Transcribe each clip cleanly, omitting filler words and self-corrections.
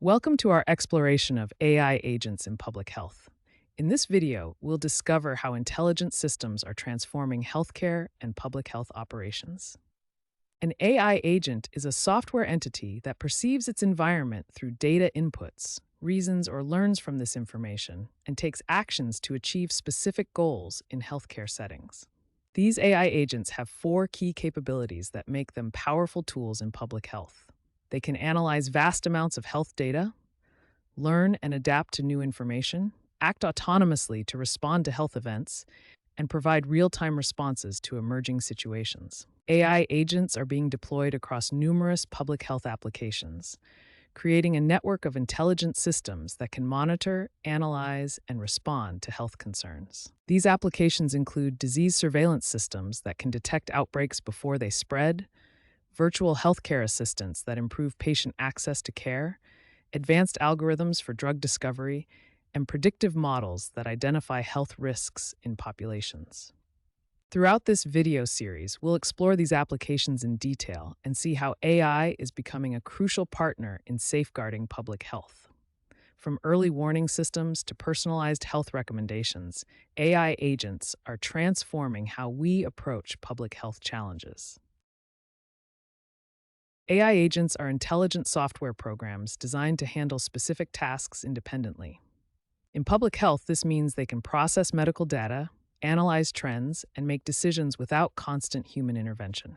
Welcome to our exploration of AI agents in public health. In this video, we'll discover how intelligent systems are transforming healthcare and public health operations. An AI agent is a software entity that perceives its environment through data inputs, reasons or learns from this information, and takes actions to achieve specific goals in healthcare settings. These AI agents have four key capabilities that make them powerful tools in public health. They can analyze vast amounts of health data, learn and adapt to new information, act autonomously to respond to health events, and provide real-time responses to emerging situations. AI agents are being deployed across numerous public health applications, creating a network of intelligent systems that can monitor, analyze, and respond to health concerns. These applications include disease surveillance systems that can detect outbreaks before they spread, virtual healthcare assistants that improve patient access to care, advanced algorithms for drug discovery, and predictive models that identify health risks in populations. Throughout this video series, we'll explore these applications in detail and see how AI is becoming a crucial partner in safeguarding public health. From early warning systems to personalized health recommendations, AI agents are transforming how we approach public health challenges. AI agents are intelligent software programs designed to handle specific tasks independently. In public health, this means they can process medical data, analyze trends, and make decisions without constant human intervention.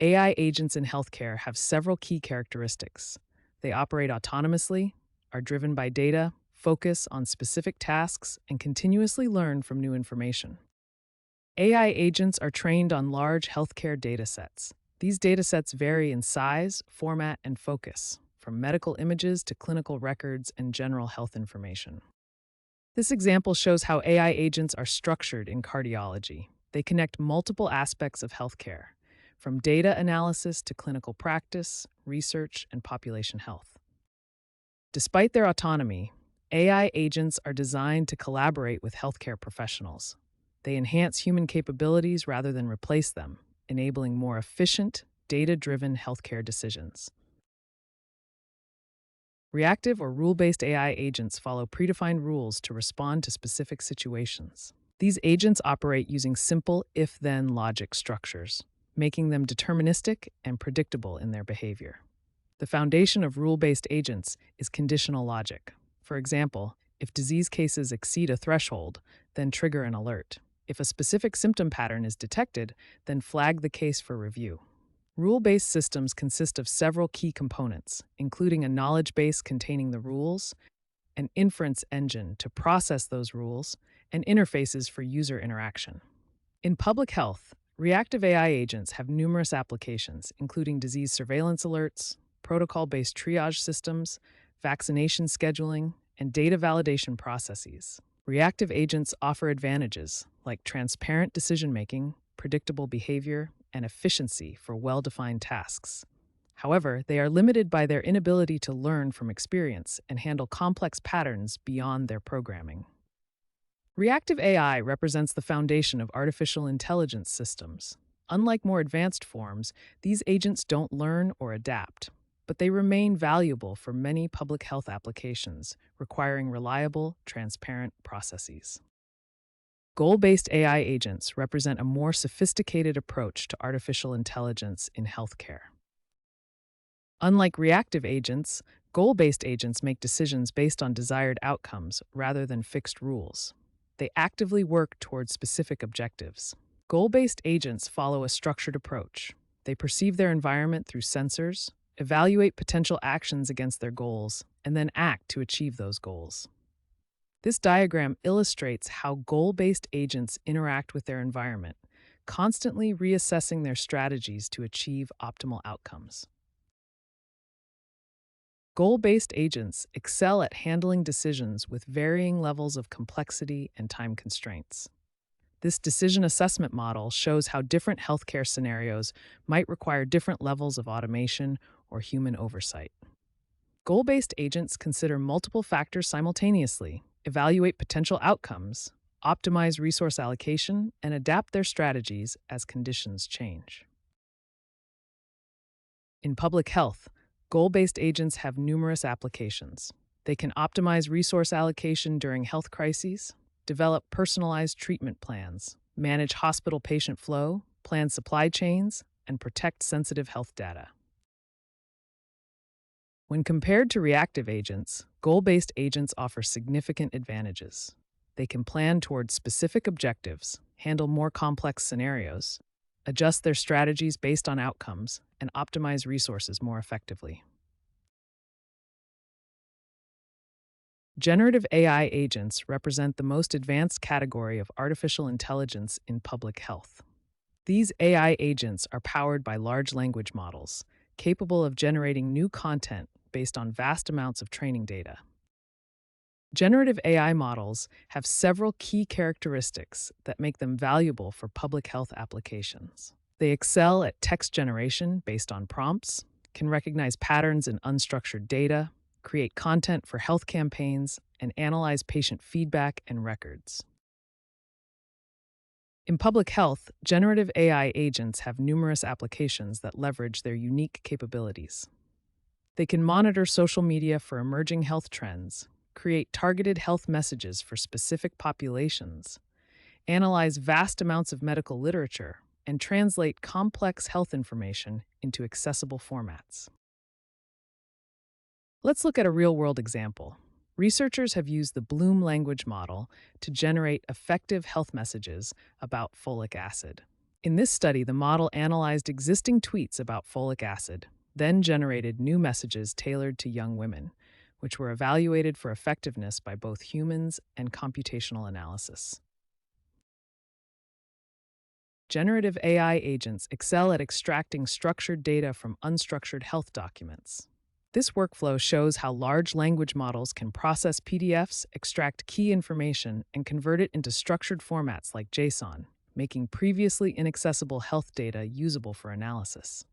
AI agents in healthcare have several key characteristics. They operate autonomously, are driven by data, focus on specific tasks, and continuously learn from new information. AI agents are trained on large healthcare datasets. These datasets vary in size, format, and focus, from medical images to clinical records and general health information. This example shows how AI agents are structured in cardiology. They connect multiple aspects of healthcare, from data analysis to clinical practice, research, and population health. Despite their autonomy, AI agents are designed to collaborate with healthcare professionals. They enhance human capabilities rather than replace them, enabling more efficient, data-driven healthcare decisions. Reactive or rule-based AI agents follow predefined rules to respond to specific situations. These agents operate using simple if-then logic structures, making them deterministic and predictable in their behavior. The foundation of rule-based agents is conditional logic. For example, if disease cases exceed a threshold, then trigger an alert. If a specific symptom pattern is detected, then flag the case for review. Rule-based systems consist of several key components, including a knowledge base containing the rules, an inference engine to process those rules, and interfaces for user interaction. In public health, reactive AI agents have numerous applications, including disease surveillance alerts, protocol-based triage systems, vaccination scheduling, and data validation processes. Reactive agents offer advantages like transparent decision-making, predictable behavior, and efficiency for well-defined tasks. However, they are limited by their inability to learn from experience and handle complex patterns beyond their programming. Reactive AI represents the foundation of artificial intelligence systems. Unlike more advanced forms, these agents don't learn or adapt, but they remain valuable for many public health applications, requiring reliable, transparent processes. Goal-based AI agents represent a more sophisticated approach to artificial intelligence in healthcare. Unlike reactive agents, goal-based agents make decisions based on desired outcomes rather than fixed rules. They actively work towards specific objectives. Goal-based agents follow a structured approach. They perceive their environment through sensors, evaluate potential actions against their goals, and then act to achieve those goals. This diagram illustrates how goal-based agents interact with their environment, constantly reassessing their strategies to achieve optimal outcomes. Goal-based agents excel at handling decisions with varying levels of complexity and time constraints. This decision assessment model shows how different healthcare scenarios might require different levels of automation or human oversight. Goal-based agents consider multiple factors simultaneously, evaluate potential outcomes, optimize resource allocation, and adapt their strategies as conditions change. In public health, Goal-based agents have numerous applications. They can optimize resource allocation during health crises, develop personalized treatment plans, manage hospital patient flow, plan supply chains, and protect sensitive health data. When compared to reactive agents, goal-based agents offer significant advantages. They can plan towards specific objectives, handle more complex scenarios, adjust their strategies based on outcomes, and optimize resources more effectively. Generative AI agents represent the most advanced category of artificial intelligence in public health. These AI agents are powered by large language models, capable of generating new content based on vast amounts of training data. Generative AI models have several key characteristics that make them valuable for public health applications. They excel at text generation based on prompts, can recognize patterns in unstructured data, create content for health campaigns, and analyze patient feedback and records. In public health, generative AI agents have numerous applications that leverage their unique capabilities. They can monitor social media for emerging health trends, create targeted health messages for specific populations, analyze vast amounts of medical literature, and translate complex health information into accessible formats. Let's look at a real-world example. Researchers have used the Bloom language model to generate effective health messages about folic acid. In this study, the model analyzed existing tweets about folic acid, then generated new messages tailored to young women, which were evaluated for effectiveness by both humans and computational analysis. Generative AI agents excel at extracting structured data from unstructured health documents. This workflow shows how large language models can process PDFs, extract key information, and convert it into structured formats like JSON, making previously inaccessible health data usable for analysis.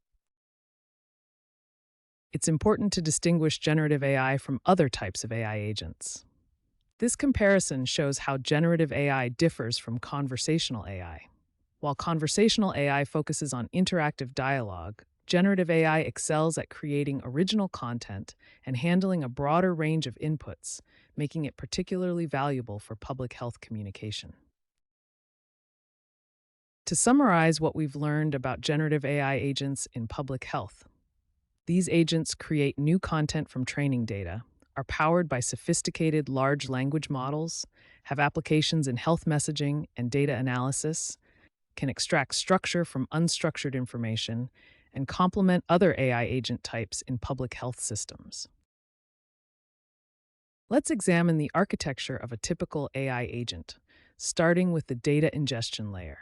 It's important to distinguish generative AI from other types of AI agents. This comparison shows how generative AI differs from conversational AI. While conversational AI focuses on interactive dialogue, generative AI excels at creating original content and handling a broader range of inputs, making it particularly valuable for public health communication. To summarize what we've learned about generative AI agents in public health, these agents create new content from training data, are powered by sophisticated large language models, have applications in health messaging and data analysis, can extract structure from unstructured information, and complement other AI agent types in public health systems. Let's examine the architecture of a typical AI agent, starting with the data ingestion layer.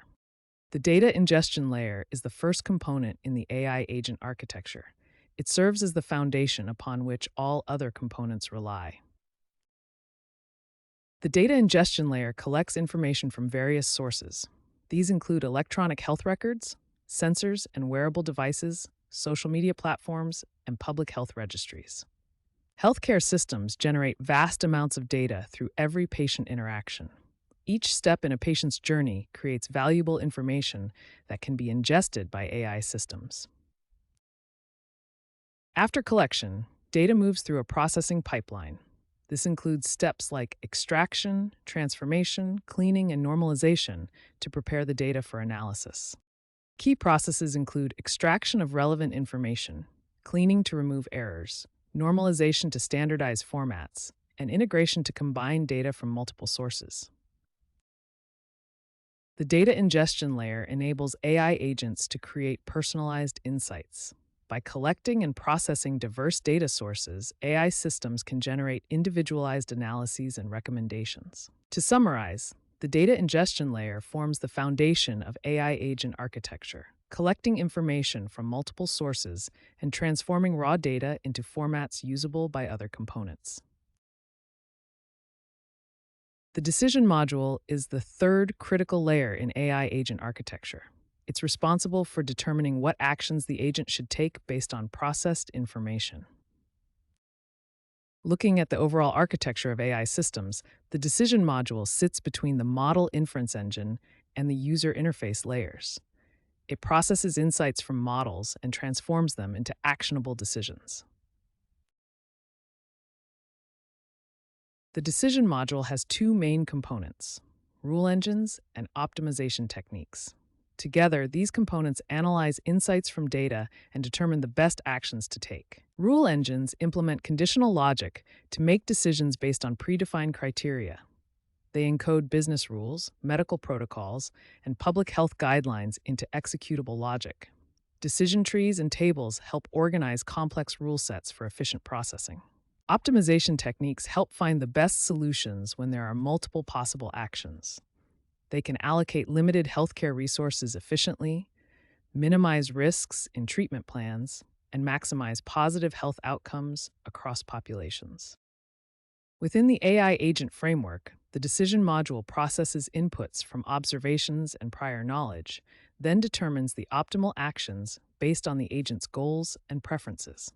The data ingestion layer is the first component in the AI agent architecture. It serves as the foundation upon which all other components rely. The data ingestion layer collects information from various sources. These include electronic health records, sensors and wearable devices, social media platforms, and public health registries. Healthcare systems generate vast amounts of data through every patient interaction. Each step in a patient's journey creates valuable information that can be ingested by AI systems. After collection, data moves through a processing pipeline. This includes steps like extraction, transformation, cleaning, and normalization to prepare the data for analysis. Key processes include extraction of relevant information, cleaning to remove errors, normalization to standardize formats, and integration to combine data from multiple sources. The data ingestion layer enables AI agents to create personalized insights. By collecting and processing diverse data sources, AI systems can generate individualized analyses and recommendations. To summarize, the data ingestion layer forms the foundation of AI agent architecture, collecting information from multiple sources and transforming raw data into formats usable by other components. The decision module is the third critical layer in AI agent architecture. It's responsible for determining what actions the agent should take based on processed information. Looking at the overall architecture of AI systems, the decision module sits between the model inference engine and the user interface layers. It processes insights from models and transforms them into actionable decisions. The decision module has two main components: rule engines and optimization techniques. Together, these components analyze insights from data and determine the best actions to take. Rule engines implement conditional logic to make decisions based on predefined criteria. They encode business rules, medical protocols, and public health guidelines into executable logic. Decision trees and tables help organize complex rule sets for efficient processing. Optimization techniques help find the best solutions when there are multiple possible actions. They can allocate limited healthcare resources efficiently, minimize risks in treatment plans, and maximize positive health outcomes across populations. Within the AI agent framework, the decision module processes inputs from observations and prior knowledge, then determines the optimal actions based on the agent's goals and preferences.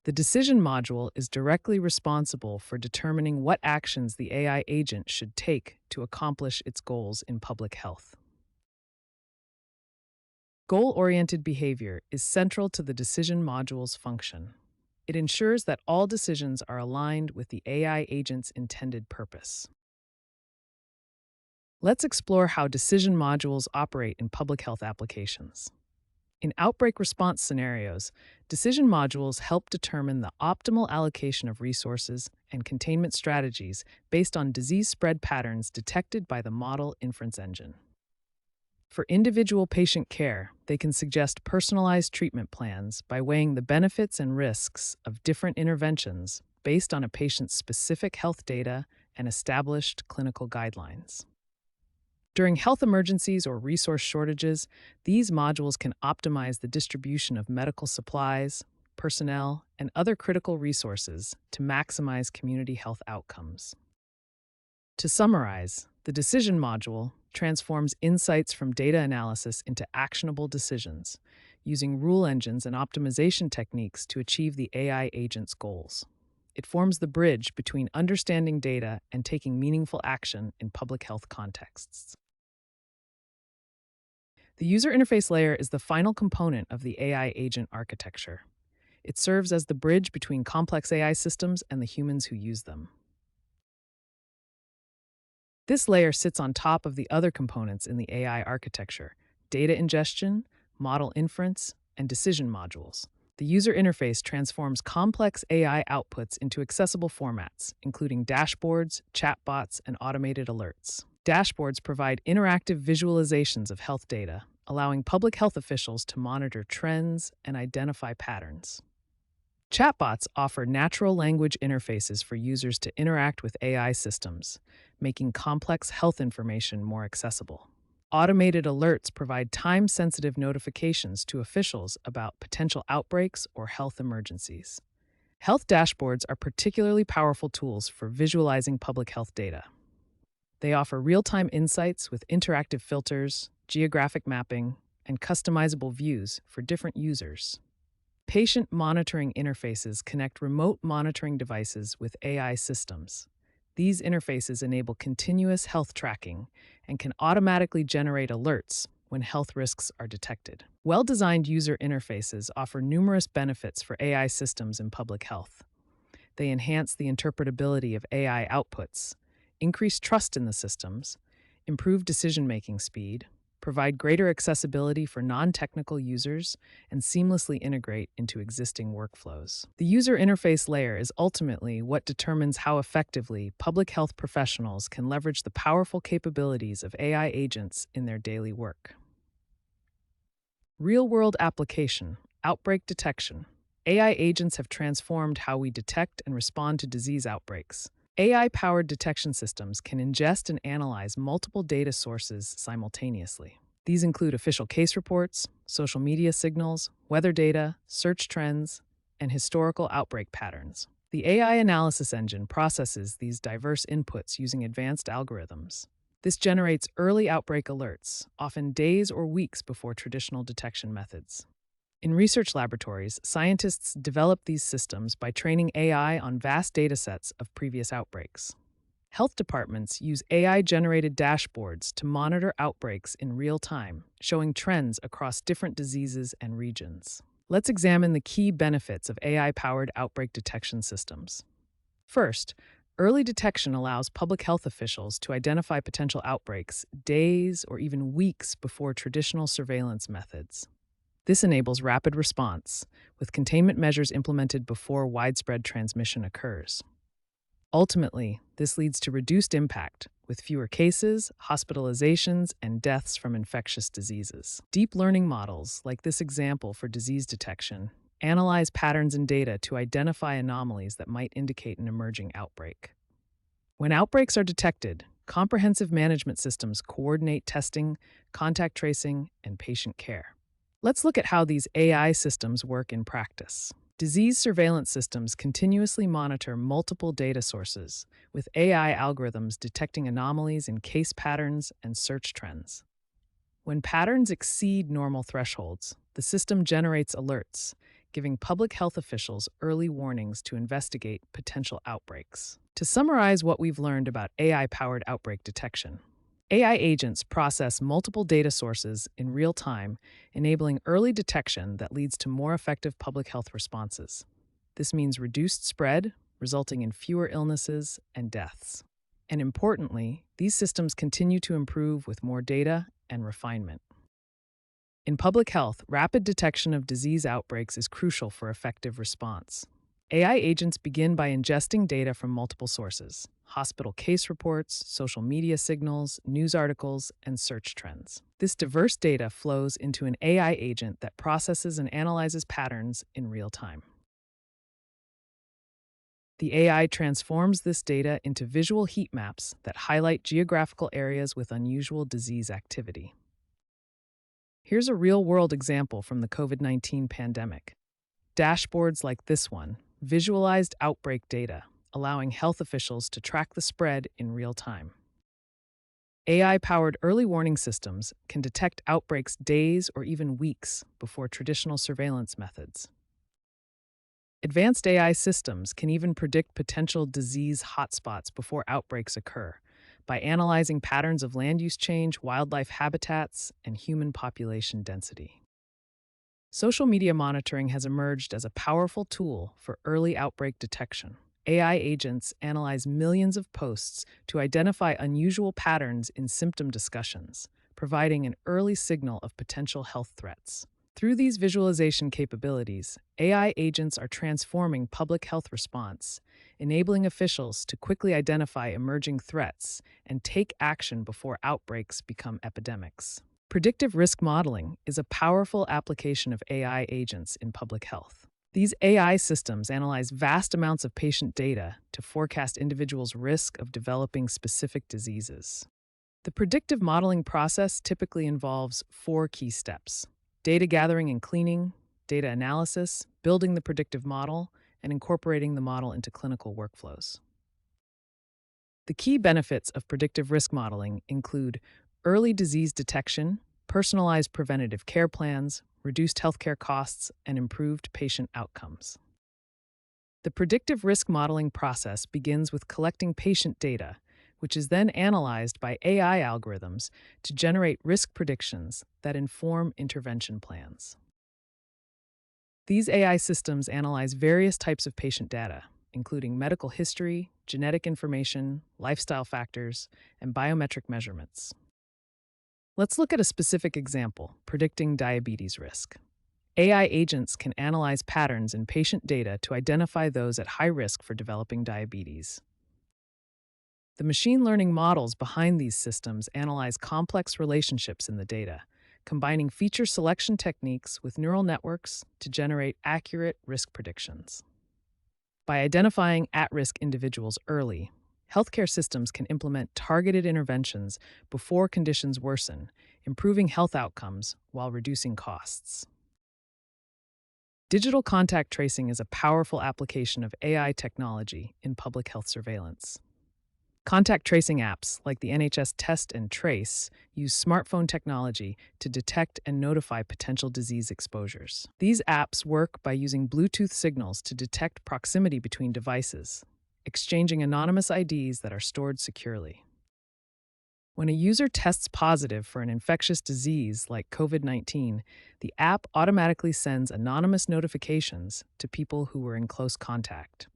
The decision module is directly responsible for determining what actions the AI agent should take to accomplish its goals in public health. Goal-oriented behavior is central to the decision module's function. It ensures that all decisions are aligned with the AI agent's intended purpose. Let's explore how decision modules operate in public health applications. In outbreak response scenarios, decision modules help determine the optimal allocation of resources and containment strategies based on disease spread patterns detected by the model inference engine. For individual patient care, they can suggest personalized treatment plans by weighing the benefits and risks of different interventions based on a patient's specific health data and established clinical guidelines. During health emergencies or resource shortages, these modules can optimize the distribution of medical supplies, personnel, and other critical resources to maximize community health outcomes. To summarize, the decision module transforms insights from data analysis into actionable decisions, using rule engines and optimization techniques to achieve the AI agent's goals. It forms the bridge between understanding data and taking meaningful action in public health contexts. The user interface layer is the final component of the AI agent architecture. It serves as the bridge between complex AI systems and the humans who use them. This layer sits on top of the other components in the AI architecture: data ingestion, model inference, and decision modules. The user interface transforms complex AI outputs into accessible formats, including dashboards, chatbots, and automated alerts. Dashboards provide interactive visualizations of health data, allowing public health officials to monitor trends and identify patterns. Chatbots offer natural language interfaces for users to interact with AI systems, making complex health information more accessible. Automated alerts provide time-sensitive notifications to officials about potential outbreaks or health emergencies. Health dashboards are particularly powerful tools for visualizing public health data. They offer real-time insights with interactive filters, geographic mapping, and customizable views for different users. Patient monitoring interfaces connect remote monitoring devices with AI systems. These interfaces enable continuous health tracking and can automatically generate alerts when health risks are detected. Well-designed user interfaces offer numerous benefits for AI systems in public health. They enhance the interpretability of AI outputs, increase trust in the systems, improve decision-making speed, provide greater accessibility for non-technical users, and seamlessly integrate into existing workflows. The user interface layer is ultimately what determines how effectively public health professionals can leverage the powerful capabilities of AI agents in their daily work. Real-world application, outbreak detection. AI agents have transformed how we detect and respond to disease outbreaks. AI-powered detection systems can ingest and analyze multiple data sources simultaneously. These include official case reports, social media signals, weather data, search trends, and historical outbreak patterns. The AI analysis engine processes these diverse inputs using advanced algorithms. This generates early outbreak alerts, often days or weeks before traditional detection methods. In research laboratories, scientists develop these systems by training AI on vast datasets of previous outbreaks. Health departments use AI-generated dashboards to monitor outbreaks in real time, showing trends across different diseases and regions. Let's examine the key benefits of AI-powered outbreak detection systems. First, Early detection allows public health officials to identify potential outbreaks days or even weeks before traditional surveillance methods. This enables rapid response, with containment measures implemented before widespread transmission occurs. Ultimately, this leads to reduced impact, with fewer cases, hospitalizations, and deaths from infectious diseases. Deep learning models, like this example for disease detection, analyze patterns in data to identify anomalies that might indicate an emerging outbreak. When outbreaks are detected, comprehensive management systems coordinate testing, contact tracing, and patient care. Let's look at how these AI systems work in practice. Disease surveillance systems continuously monitor multiple data sources, with AI algorithms detecting anomalies in case patterns and search trends. When patterns exceed normal thresholds, the system generates alerts, giving public health officials early warnings to investigate potential outbreaks. To summarize what we've learned about AI-powered outbreak detection, AI agents process multiple data sources in real time, enabling early detection that leads to more effective public health responses. This means reduced spread, resulting in fewer illnesses and deaths. And importantly, these systems continue to improve with more data and refinement. In public health, rapid detection of disease outbreaks is crucial for effective response. AI agents begin by ingesting data from multiple sources: hospital case reports, social media signals, news articles, and search trends. This diverse data flows into an AI agent that processes and analyzes patterns in real time. The AI transforms this data into visual heat maps that highlight geographical areas with unusual disease activity. Here's a real-world example from the COVID-19 pandemic. Dashboards like this one visualized outbreak data, allowing health officials to track the spread in real time. AI-powered early warning systems can detect outbreaks days or even weeks before traditional surveillance methods. Advanced AI systems can even predict potential disease hotspots before outbreaks occur by analyzing patterns of land use change, wildlife habitats, and human population density. Social media monitoring has emerged as a powerful tool for early outbreak detection. AI agents analyze millions of posts to identify unusual patterns in symptom discussions, providing an early signal of potential health threats. Through these visualization capabilities, AI agents are transforming public health response, enabling officials to quickly identify emerging threats and take action before outbreaks become epidemics. Predictive risk modeling is a powerful application of AI agents in public health. These AI systems analyze vast amounts of patient data to forecast individuals' risk of developing specific diseases. The predictive modeling process typically involves 4 key steps: data gathering and cleaning, data analysis, building the predictive model, and incorporating the model into clinical workflows. The key benefits of predictive risk modeling include early disease detection, personalized preventative care plans, reduced healthcare costs, and improved patient outcomes. The predictive risk modeling process begins with collecting patient data, which is then analyzed by AI algorithms to generate risk predictions that inform intervention plans. These AI systems analyze various types of patient data, including medical history, genetic information, lifestyle factors, and biometric measurements. Let's look at a specific example, predicting diabetes risk. AI agents can analyze patterns in patient data to identify those at high risk for developing diabetes. The machine learning models behind these systems analyze complex relationships in the data, combining feature selection techniques with neural networks to generate accurate risk predictions. By identifying at-risk individuals early, healthcare systems can implement targeted interventions before conditions worsen, improving health outcomes while reducing costs. Digital contact tracing is a powerful application of AI technology in public health surveillance. Contact tracing apps like the NHS Test and Trace use smartphone technology to detect and notify potential disease exposures. These apps work by using Bluetooth signals to detect proximity between devices, exchanging anonymous IDs that are stored securely. When a user tests positive for an infectious disease like COVID-19, the app automatically sends anonymous notifications to people who were in close contact.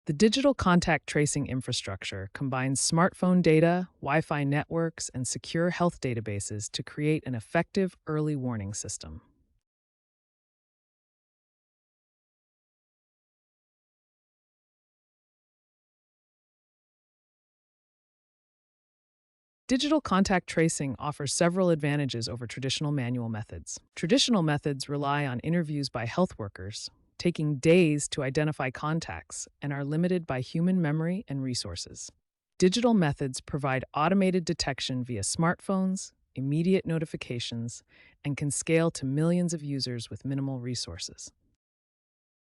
The digital contact tracing infrastructure combines smartphone data, Wi Fi networks, and secure health databases to create an effective early warning system. Digital contact tracing offers several advantages over traditional manual methods. Traditional methods rely on interviews by health workers, taking days to identify contacts, and are limited by human memory and resources. Digital methods provide automated detection via smartphones, immediate notifications, and can scale to millions of users with minimal resources.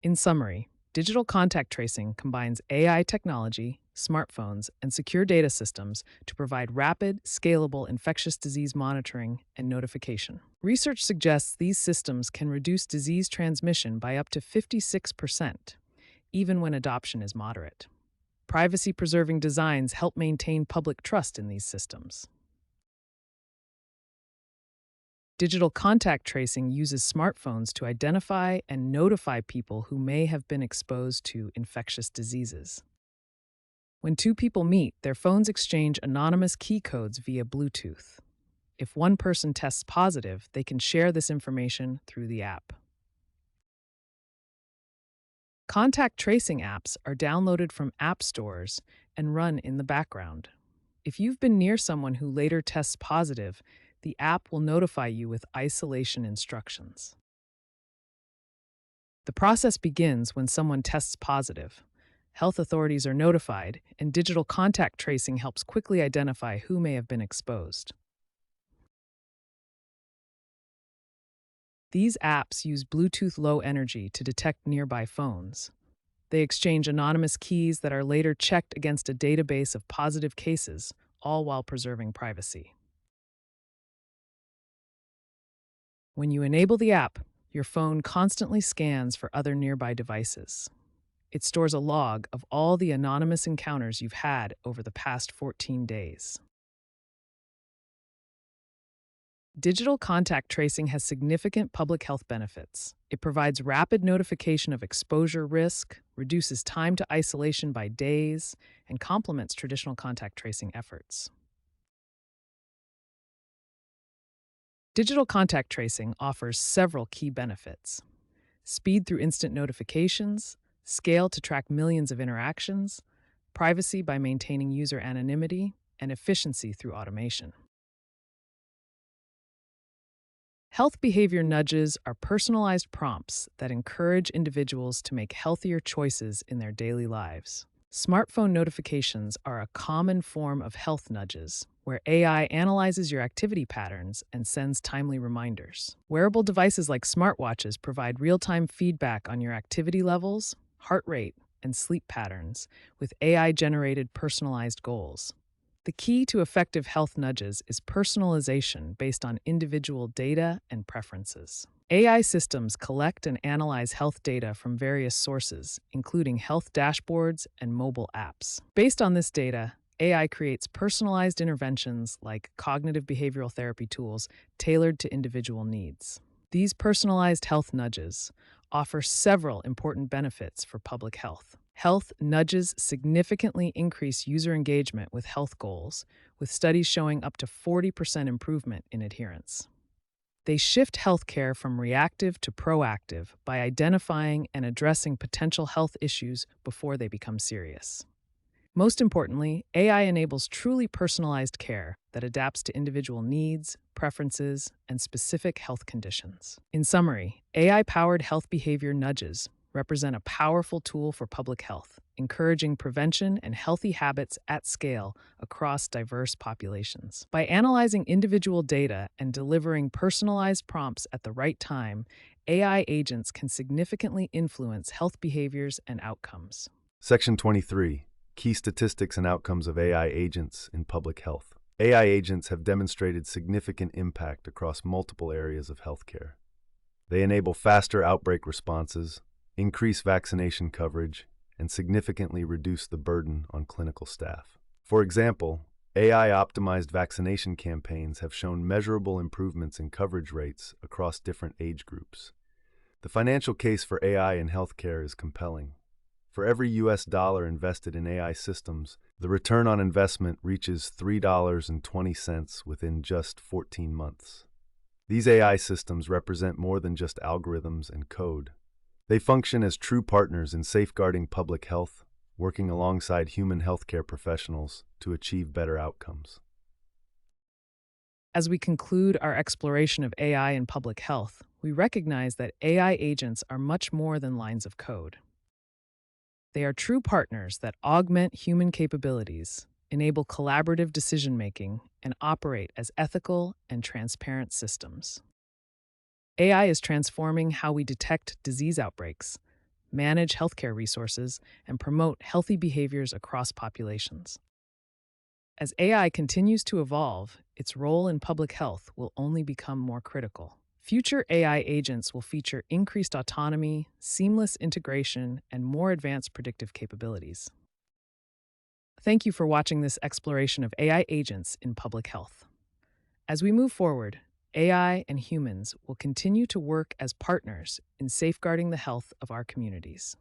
In summary, digital contact tracing combines AI technology, smartphones, and secure data systems to provide rapid, scalable infectious disease monitoring and notification. Research suggests these systems can reduce disease transmission by up to 56%, even when adoption is moderate. Privacy preserving designs help maintain public trust in these systems. Digital contact tracing uses smartphones to identify and notify people who may have been exposed to infectious diseases. When two people meet, their phones exchange anonymous key codes via Bluetooth. If one person tests positive, they can share this information through the app. Contact tracing apps are downloaded from app stores and run in the background. If you've been near someone who later tests positive, the app will notify you with isolation instructions. The process begins when someone tests positive. Health authorities are notified, and digital contact tracing helps quickly identify who may have been exposed. These apps use Bluetooth Low Energy to detect nearby phones. They exchange anonymous keys that are later checked against a database of positive cases, all while preserving privacy. When you enable the app, your phone constantly scans for other nearby devices. It stores a log of all the anonymous encounters you've had over the past 14 days. Digital contact tracing has significant public health benefits. It provides rapid notification of exposure risk, reduces time to isolation by days, and complements traditional contact tracing efforts. Digital contact tracing offers several key benefits: speed through instant notifications, scale to track millions of interactions, privacy by maintaining user anonymity, and efficiency through automation. Health behavior nudges are personalized prompts that encourage individuals to make healthier choices in their daily lives. Smartphone notifications are a common form of health nudges, where AI analyzes your activity patterns and sends timely reminders. Wearable devices like smartwatches provide real-time feedback on your activity levels, heart rate, and sleep patterns, with AI-generated personalized goals. The key to effective health nudges is personalization based on individual data and preferences. AI systems collect and analyze health data from various sources, including health dashboards and mobile apps. Based on this data, AI creates personalized interventions like cognitive behavioral therapy tools tailored to individual needs. These personalized health nudges offer several important benefits for public health. Health nudges significantly increase user engagement with health goals, with studies showing up to 40% improvement in adherence. They shift healthcare from reactive to proactive by identifying and addressing potential health issues before they become serious. Most importantly, AI enables truly personalized care that adapts to individual needs, preferences, and specific health conditions. In summary, AI-powered health behavior nudges represent a powerful tool for public health, encouraging prevention and healthy habits at scale across diverse populations. By analyzing individual data and delivering personalized prompts at the right time, AI agents can significantly influence health behaviors and outcomes. Section 23. Key statistics and outcomes of AI agents in public health. AI agents have demonstrated significant impact across multiple areas of healthcare. They enable faster outbreak responses, increase vaccination coverage, and significantly reduce the burden on clinical staff. For example, AI-optimized vaccination campaigns have shown measurable improvements in coverage rates across different age groups. The financial case for AI in healthcare is compelling. For every US dollar invested in AI systems, the return on investment reaches $3.20 within just 14 months. These AI systems represent more than just algorithms and code. They function as true partners in safeguarding public health, working alongside human healthcare professionals to achieve better outcomes. As we conclude our exploration of AI in public health, we recognize that AI agents are much more than lines of code. They are true partners that augment human capabilities, enable collaborative decision making, and operate as ethical and transparent systems. AI is transforming how we detect disease outbreaks, manage healthcare resources, and promote healthy behaviors across populations. As AI continues to evolve, its role in public health will only become more critical. Future AI agents will feature increased autonomy, seamless integration, and more advanced predictive capabilities. Thank you for watching this exploration of AI agents in public health. As we move forward, AI and humans will continue to work as partners in safeguarding the health of our communities.